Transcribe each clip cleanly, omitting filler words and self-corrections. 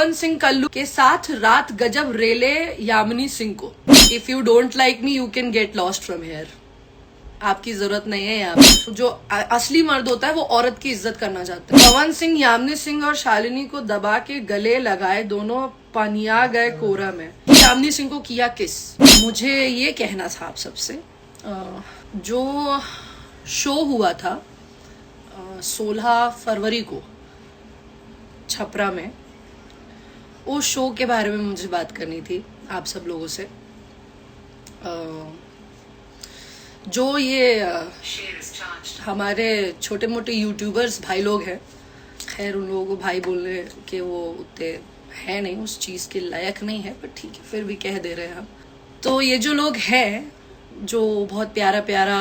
पवन सिंह कल्लू के साथ रात गजब रेले यामिनी सिंह को। If you don't like me you can get lost from here. आपकी जरूरत नहीं है यहाँ पे। जो असली मर्द होता है वो औरत की इज्जत करना चाहता है। पवन सिंह यामिनी सिंह और शालिनी को दबा के गले लगाए, दोनों पनिया गए कोरा में। यामिनी सिंह को किया किस? मुझे ये कहना था आप सबसे, जो शो हुआ था 16 फरवरी को छपरा में, उस शो के बारे में मुझे बात करनी थी आप सब लोगों से। जो ये हमारे छोटे मोटे यूट्यूबर्स भाई लोग हैं, खैर उन लोगों को भाई बोलने के वो उतने है नहीं, उस चीज़ के लायक नहीं है, पर ठीक है फिर भी कह दे रहे हैं हम। तो ये जो लोग हैं जो बहुत प्यारा प्यारा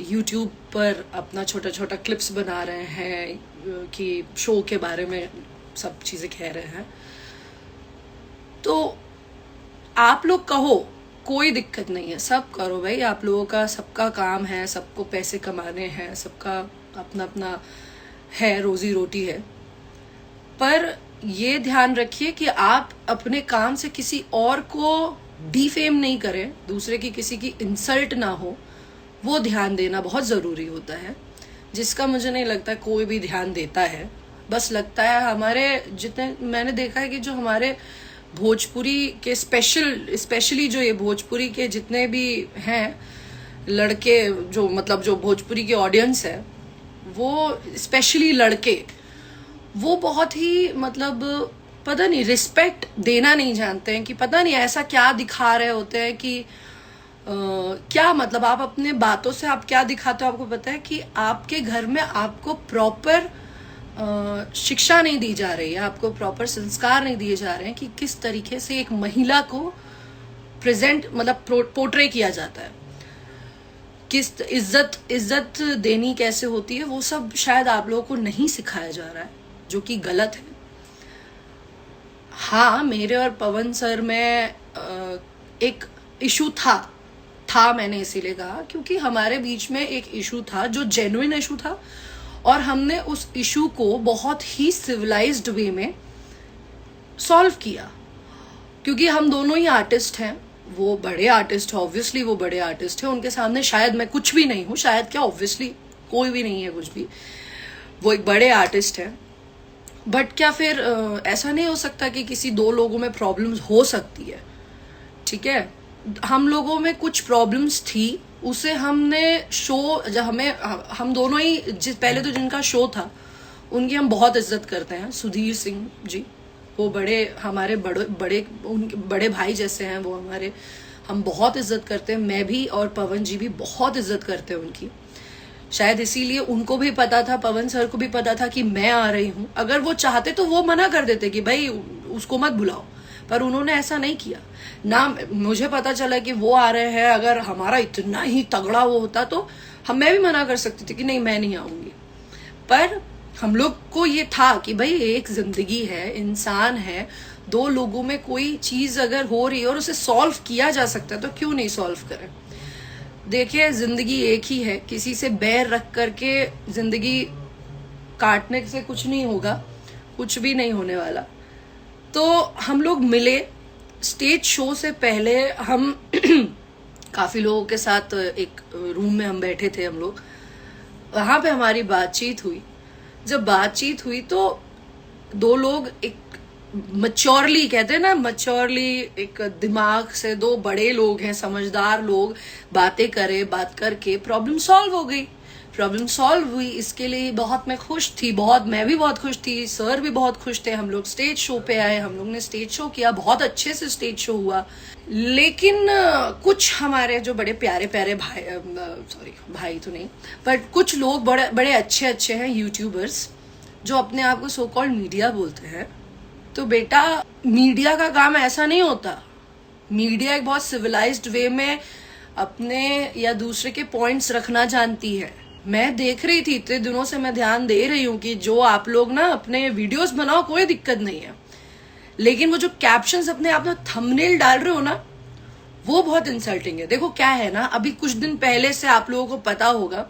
यूट्यूब पर अपना छोटा छोटा क्लिप्स बना रहे हैं कि शो के बारे में सब चीज़ें कह रहे हैं, तो आप लोग कहो कोई दिक्कत नहीं है, सब करो भाई, आप लोगों का सबका काम है, सबको पैसे कमाने हैं, सबका अपना अपना है, रोजी रोटी है। पर ये ध्यान रखिए कि आप अपने काम से किसी और को डिफेम नहीं करें, दूसरे की किसी की इंसल्ट ना हो, वो ध्यान देना बहुत ज़रूरी होता है, जिसका मुझे नहीं लगता कोई भी ध्यान देता है। बस लगता है हमारे जितने मैंने देखा है कि जो हमारे भोजपुरी के स्पेशली जो ये भोजपुरी के जितने भी हैं लड़के, जो मतलब जो भोजपुरी की ऑडियंस है, वो स्पेशली लड़के, वो बहुत ही मतलब पता नहीं रिस्पेक्ट देना नहीं जानते हैं, कि पता नहीं ऐसा क्या दिखा रहे होते हैं कि क्या मतलब आप अपने बातों से आप क्या दिखाते हो। आपको पता है कि आपके घर में आपको प्रॉपर शिक्षा नहीं दी जा रही है, आपको प्रॉपर संस्कार नहीं दिए जा रहे हैं कि किस तरीके से एक महिला को प्रेजेंट मतलब पोर्ट्रे किया जाता है, किस इज्जत देनी कैसे होती है, वो सब शायद आप लोगों को नहीं सिखाया जा रहा है, जो कि गलत है। हाँ, मेरे और पवन सर में एक इशू था मैंने इसीलिए कहा क्योंकि हमारे बीच में एक इशू था जो जेन्युइन इशू था, और हमने उस इशू को बहुत ही सिविलाइज्ड वे में सॉल्व किया, क्योंकि हम दोनों ही आर्टिस्ट हैं। वो बड़े आर्टिस्ट है, ऑब्वियसली वो बड़े आर्टिस्ट है, उनके सामने शायद मैं कुछ भी नहीं हूँ, शायद क्या ऑब्वियसली कोई भी नहीं है कुछ भी, वो एक बड़े आर्टिस्ट है। बट क्या फिर ऐसा नहीं हो सकता कि किसी दो लोगों में प्रॉब्लम्स हो सकती है? ठीक है, हम लोगों में कुछ प्रॉब्लम्स थी, उसे हमने शो जब हम दोनों ही पहले तो जिनका शो था उनकी हम बहुत इज्जत करते हैं, सुधीर सिंह जी, वो हमारे बड़े भाई जैसे हैं, वो हम बहुत इज्जत करते हैं। मैं भी और पवन जी भी बहुत इज्जत करते हैं उनकी। शायद इसीलिए उनको भी पता था, पवन सर को भी पता था कि मैं आ रही हूँ। अगर वो चाहते तो वो मना कर देते कि भाई उसको मत बुलाओ, पर उन्होंने ऐसा नहीं किया ना। मुझे पता चला कि वो आ रहे हैं, अगर हमारा इतना ही तगड़ा वो होता तो मैं भी मना कर सकती थी कि नहीं मैं नहीं आऊंगी। पर हम लोग को ये था कि भाई एक जिंदगी है, इंसान है, दो लोगों में कोई चीज अगर हो रही है और उसे सॉल्व किया जा सकता है तो क्यों नहीं सॉल्व करें। देखिए, जिंदगी एक ही है, किसी से बैर रख करके जिंदगी काटने से कुछ नहीं होगा, कुछ भी नहीं होने वाला। तो हम लोग मिले स्टेज शो से पहले, हम काफी लोगों के साथ एक रूम में हम बैठे थे, हम लोग वहां पे हमारी बातचीत हुई। जब बातचीत हुई तो दो लोग एक मैच्योरली, कहते हैं ना मैच्योरली, एक दिमाग से दो बड़े लोग हैं, समझदार लोग, बात करके प्रॉब्लम सॉल्व हो गई। प्रॉब्लम सॉल्व हुई, इसके लिए बहुत मैं खुश थी, मैं भी बहुत खुश थी, सर भी बहुत खुश थे। हम लोग स्टेज शो पे आए, हम लोग ने स्टेज शो किया, बहुत अच्छे से स्टेज शो हुआ। लेकिन कुछ हमारे जो बड़े प्यारे प्यारे भाई तो नहीं, बट कुछ लोग बड़े अच्छे हैं यूट्यूबर्स, जो अपने आप को सो कॉल्ड मीडिया बोलते हैं। तो बेटा, मीडिया का काम ऐसा नहीं होता। मीडिया एक बहुत सिविलाइज्ड वे में अपने या दूसरे के पॉइंट्स रखना जानती है। मैं देख रही थी, इतने दिनों से मैं ध्यान दे रही हूँ कि जो आप लोग ना अपने वीडियोस बनाओ, कोई दिक्कत नहीं है, लेकिन वो जो कैप्शंस अपने आप में थंबनेल डाल रहे हो ना, वो बहुत इंसल्टिंग है। देखो क्या है ना, अभी कुछ दिन पहले से आप लोगों को पता होगा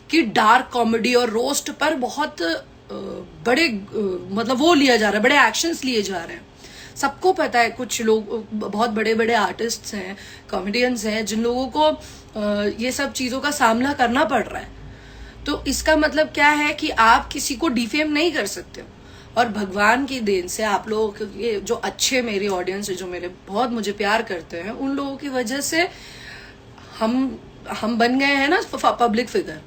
कि डार्क कॉमेडी और रोस्ट पर बहुत बड़े मतलब वो लिया जा रहा है, बड़े एक्शंस लिए जा रहे हैं। सबको पता है, कुछ लोग बहुत बड़े बड़े आर्टिस्ट्स हैं, कॉमेडियंस हैं, जिन लोगों को ये सब चीज़ों का सामना करना पड़ रहा है। तो इसका मतलब क्या है कि आप किसी को डिफेम नहीं कर सकते हो। और भगवान की देन से आप लोग, ये जो अच्छे मेरी ऑडियंस है, जो मेरे बहुत मुझे प्यार करते हैं, उन लोगों की वजह से हम बन गए हैं ना पब्लिक फिगर।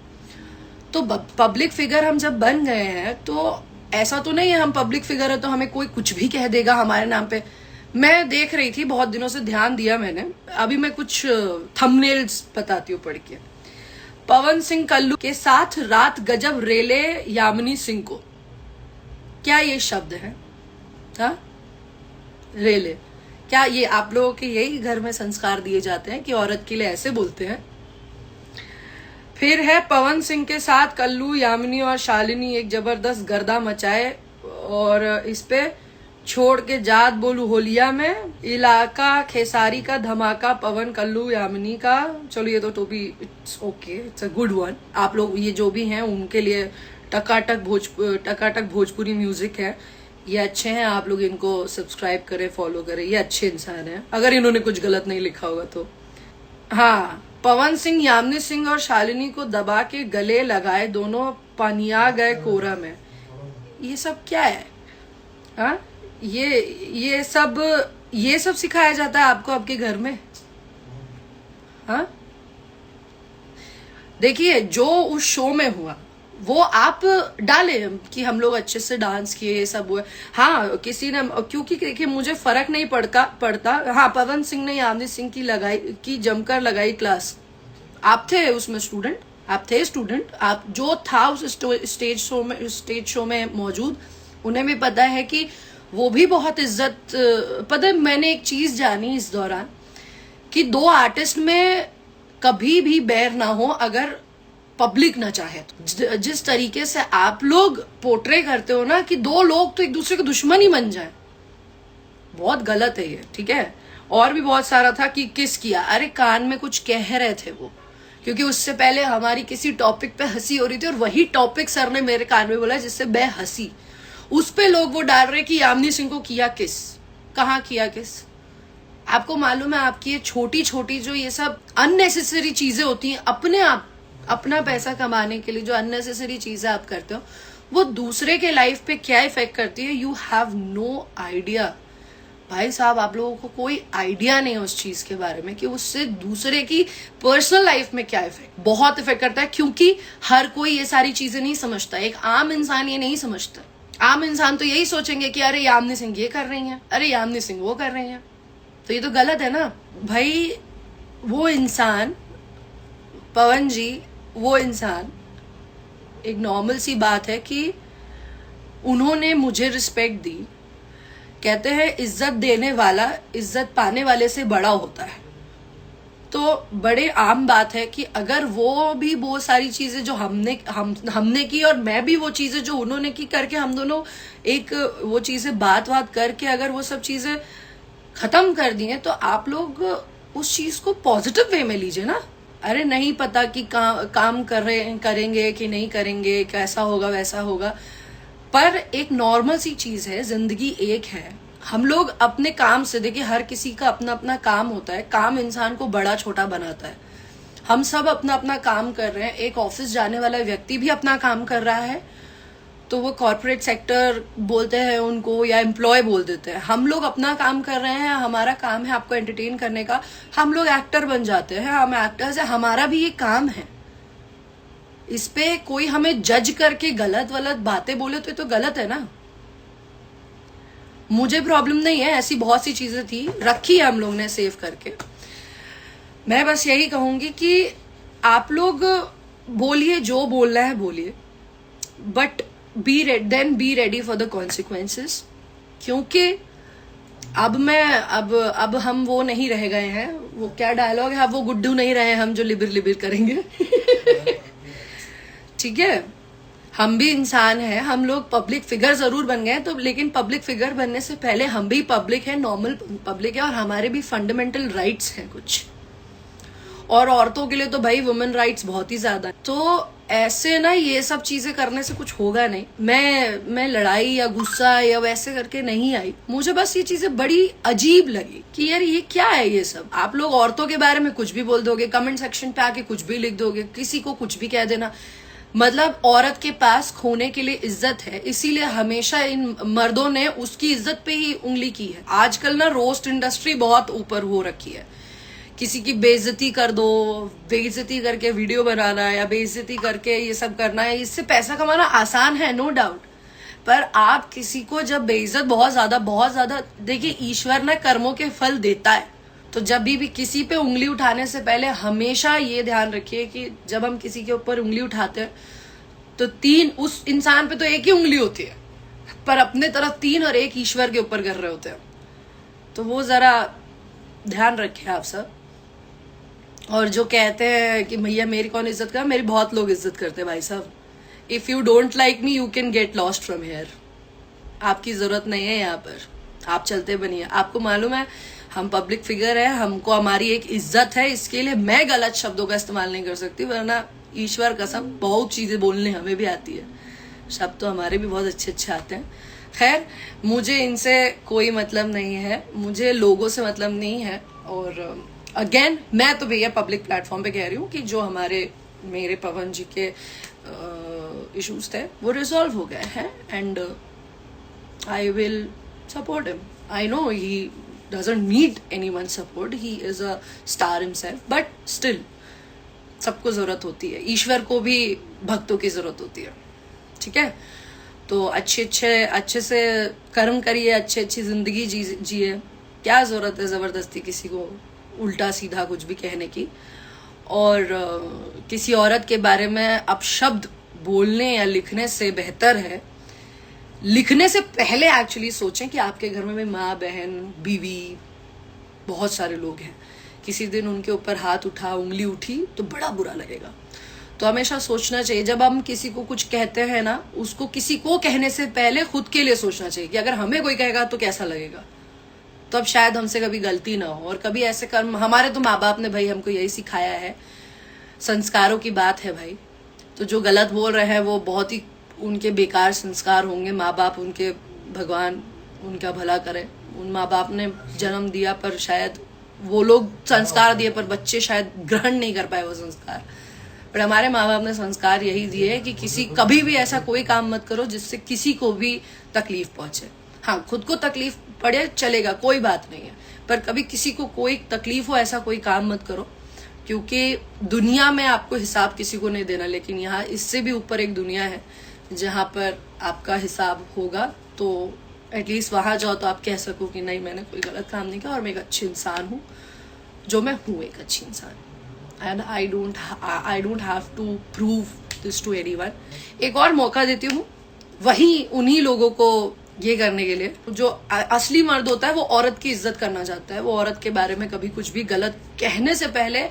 तो पब्लिक फिगर हम जब बन गए हैं तो ऐसा तो नहीं है हम पब्लिक फिगर है तो हमें कोई कुछ भी कह देगा हमारे नाम पे। मैं देख रही थी, बहुत दिनों से ध्यान दिया मैंने, अभी मैं कुछ थंबनेल्स बताती हूँ पढ़ के। पवन सिंह कल्लू के साथ रात गजब रेले यामिनी सिंह को। क्या ये शब्द है? हाँ, रेले। क्या ये आप लोगों के यही घर में संस्कार दिए जाते हैं कि औरत के लिए ऐसे बोलते हैं? फिर है पवन सिंह के साथ कल्लू, यामिनी और शालिनी एक जबरदस्त गर्दा मचाए, और इस पे छोड़ के जात बोलू होलिया में, इलाका खेसारी का धमाका पवन कल्लू यामिनी का। चलो ये तो भी it's okay, it's a good one. आप लोग ये जो भी हैं उनके लिए टकाटक भोजपुरी म्यूजिक है, ये अच्छे हैं, आप लोग इनको सब्सक्राइब करें, फॉलो करें, ये अच्छे इंसान हैं, अगर इन्होंने कुछ गलत नहीं लिखा होगा तो। हाँ, पवन सिंह यामिनी सिंह और शालिनी को दबा के गले लगाए, दोनों पनिया गए कोरा में। ये सब क्या है? हाँ, ये सब सिखाया जाता है आपको आपके घर में? हाँ, देखिए जो उस शो में हुआ वो आप डाले कि हम लोग अच्छे से डांस किए, ये सब हुआ। हाँ, किसी ने, क्योंकि देखिए मुझे फर्क नहीं पड़ता। हाँ, पवन सिंह ने यामिनी सिंह की जमकर लगाई क्लास। आप थे उसमें स्टूडेंट, आप थे स्टूडेंट, आप जो था उस स्टेज शो में मौजूद, उन्हें भी पता है कि वो भी बहुत इज्जत। पता है, मैंने एक चीज जानी इस दौरान कि दो आर्टिस्ट में कभी भी बैर ना हो अगर पब्लिक ना चाहे तो। जिस तरीके से आप लोग पोर्ट्रे करते हो ना कि दो लोग तो एक दूसरे के दुश्मन ही बन जाए, बहुत गलत है ये, ठीक है। और भी बहुत सारा था कि किस किया, अरे कान में कुछ कह रहे थे वो, क्योंकि उससे पहले हमारी किसी टॉपिक पे हंसी हो रही थी और वही टॉपिक सर ने मेरे कान में बोला जिससे मैं हंसी। उस पे लोग वो डाल रहे कि यामिनी सिंह को किया किस, कहाँ किया किस। आपको मालूम है, आपकी ये छोटी छोटी जो ये सब अननेसेसरी चीजें होती हैं, अपना पैसा कमाने के लिए जो अननेसेसरी चीजें आप करते हो, वो दूसरे के लाइफ पे क्या इफेक्ट करती है, यू हैव नो आइडिया। भाई साहब, आप लोगों को कोई आइडिया नहीं है उस चीज के बारे में कि उससे दूसरे की पर्सनल लाइफ में क्या इफेक्ट, बहुत इफेक्ट करता है। क्योंकि हर कोई ये सारी चीजें नहीं समझता, एक आम इंसान ये नहीं समझता। आम इंसान तो यही सोचेंगे कि अरे यामिनी सिंह ये कर रही हैं, अरे यामिनी सिंह वो कर रही हैं, तो ये तो गलत है ना भाई। वो इंसान, पवन जी, वो इंसान, एक नॉर्मल सी बात है कि उन्होंने मुझे रिस्पेक्ट दी। कहते हैं इज्जत देने वाला इज्जत पाने वाले से बड़ा होता है, तो बड़े आम बात है कि अगर वो भी वो सारी चीजें जो हमने की और मैं भी वो चीजें जो उन्होंने की करके, हम दोनों एक वो चीजें बात करके अगर वो सब चीजें खत्म कर दी हैं, तो आप लोग उस चीज को पॉजिटिव वे में लीजिए ना। अरे नहीं पता कि काम करेंगे कि नहीं करेंगे, कैसा होगा वैसा होगा, पर एक नॉर्मल सी चीज है, जिंदगी एक है। हम लोग अपने काम से, देखिए हर किसी का अपना अपना काम होता है, काम इंसान को बड़ा छोटा बनाता है। हम सब अपना अपना काम कर रहे हैं। एक ऑफिस जाने वाला व्यक्ति भी अपना काम कर रहा है, तो वो कॉर्पोरेट सेक्टर बोलते हैं उनको या एम्प्लॉय बोल देते हैं। हम लोग अपना काम कर रहे हैं, हमारा काम है आपको एंटरटेन करने का। हम लोग एक्टर बन जाते हैं, हम एक्टर्स है, हमारा भी ये काम है। इस पे कोई हमें जज करके गलत बातें बोले तो ये तो गलत है ना। मुझे प्रॉब्लम नहीं है, ऐसी बहुत सी चीजें थी, रखी है हम लोग ने सेव करके। मैं बस यही कहूंगी कि आप लोग बोलिए, जो बोलना है बोलिए, but be ready for the consequences. क्योंकि अब हम वो नहीं रह गए हैं, वो क्या डायलॉग है, अब वो गुड्डू नहीं रहे हम जो लिबिर करेंगे। ठीक है, हम भी इंसान हैं, हम लोग पब्लिक फिगर जरूर बन गए तो, लेकिन पब्लिक फिगर बनने से पहले हम भी पब्लिक है, नॉर्मल पब्लिक है, और हमारे भी फंडामेंटल राइट्स हैं कुछ। और औरतों के लिए तो भाई वुमेन राइट्स बहुत ही ज्यादा। तो ऐसे ना ये सब चीजें करने से कुछ होगा नहीं। मैं लड़ाई या गुस्सा या वैसे करके नहीं आई, मुझे बस ये चीजें बड़ी अजीब लगी कि यार ये क्या है ये सब। आप लोग औरतों के बारे में कुछ भी बोल दोगे, कमेंट सेक्शन पे आके कुछ भी लिख दोगे, किसी को कुछ भी कह देना। मतलब औरत के पास खोने के लिए इज्जत है, इसीलिए हमेशा इन मर्दों ने उसकी इज्जत पे ही उंगली की है। आजकल ना रोस्ट इंडस्ट्री बहुत ऊपर हो रखी है, किसी की बेइज्जती कर दो, बेइज्जती करके वीडियो बनाना या बेइज्जती करके ये सब करना है, इससे पैसा कमाना आसान है, नो डाउट। पर आप किसी को जब बेइज्जत बहुत ज्यादा, देखिए ईश्वर ना कर्मों के फल देता है, तो जब भी किसी पे उंगली उठाने से पहले हमेशा ये ध्यान रखिए कि जब हम किसी के ऊपर उंगली उठाते हैं तो 3, उस इंसान पे तो एक ही उंगली होती है, पर अपने तरफ 3 और 1 ईश्वर के ऊपर कर रहे होते हैं। तो वो जरा ध्यान रखें आप सब। और जो कहते हैं कि भैया मेरी कौन इज्जत कर, मेरी बहुत लोग इज्जत करते हैं भाई साहब। If you don't like me you can get lost from here. आपकी जरूरत नहीं है यहाँ पर, आप चलते बनिए। आपको मालूम है हम पब्लिक फिगर है, हमको हमारी एक इज्जत है, इसके लिए मैं गलत शब्दों का इस्तेमाल नहीं कर सकती, वरना ईश्वर कसम बहुत चीजें बोलने हमें भी आती है, शब्द तो हमारे भी बहुत अच्छे आते हैं। खैर मुझे इनसे कोई मतलब नहीं है, मुझे लोगों से मतलब नहीं है। और अगेन मैं तो भैया पब्लिक प्लेटफॉर्म पे कह रही हूँ कि जो मेरे पवन जी के इश्यूज थे वो रिजॉल्व हो गए हैं, and I will support him. I know he doesn't need anyone's support, he is a star himself, but still सबको जरूरत होती है, ईश्वर को भी भक्तों की जरूरत होती है, ठीक है। तो अच्छे से कर्म करिए, अच्छी जिंदगी जिए, क्या जरूरत है जबरदस्ती किसी को उल्टा सीधा कुछ भी कहने की। और किसी औरत के बारे में अपशब्द बोलने या लिखने से बेहतर है, लिखने से पहले एक्चुअली सोचें कि आपके घर में माँ, बहन, बीवी, बहुत सारे लोग हैं, किसी दिन उनके ऊपर हाथ उठा, उंगली उठी तो बड़ा बुरा लगेगा। तो हमेशा सोचना चाहिए जब हम किसी को कुछ कहते हैं ना, उसको किसी को कहने से पहले खुद के लिए सोचना चाहिए कि अगर हमें कोई कहेगा तो कैसा लगेगा, तो अब शायद हमसे कभी गलती ना हो। और कभी ऐसे कर्म, हमारे तो माँ बाप ने भाई हमको यही सिखाया है, संस्कारों की बात है भाई। तो जो गलत बोल रहे हैं वो बहुत ही उनके बेकार संस्कार होंगे। माँ बाप उनके, भगवान उनका भला करे, उन माँ बाप ने जन्म दिया पर शायद वो लोग संस्कार दिए पर बच्चे शायद ग्रहण नहीं कर पाए वो संस्कार। पर हमारे माँ बाप ने संस्कार यही दिए कि कभी भी ऐसा कोई काम मत करो जिससे किसी को भी तकलीफ पहुंचे। हाँ, खुद को तकलीफ पड़े चलेगा, कोई बात नहीं है, पर कभी किसी को कोई तकलीफ हो ऐसा कोई काम मत करो, क्योंकि दुनिया में आपको हिसाब किसी को नहीं देना, लेकिन यहाँ इससे भी ऊपर एक दुनिया है जहाँ पर आपका हिसाब होगा। तो एटलीस्ट वहां जाओ तो आप कह सको कि नहीं मैंने कोई गलत काम नहीं किया और मैं एक अच्छी इंसान हूँ, जो मैं हूँ एक अच्छी इंसान। And I don't have to prove this to anyone. एक और मौका देती हूँ वही उन्हीं लोगों को ये करने के लिए, जो असली मर्द होता है वो औरत की इज्जत करना चाहता है, वो औरत के बारे में कभी कुछ भी गलत कहने से पहले,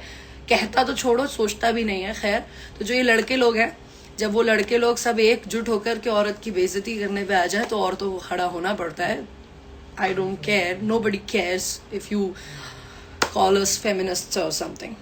कहता तो छोड़ो सोचता भी नहीं है। खैर, तो जो ये लड़के लोग हैं, जब वो लड़के लोग सब एकजुट होकर के औरत की बेइज्जती करने पे आ जाए तो औरतों को खड़ा होना पड़ता है। I don't care, nobody cares if you call us feminists और समथिंग।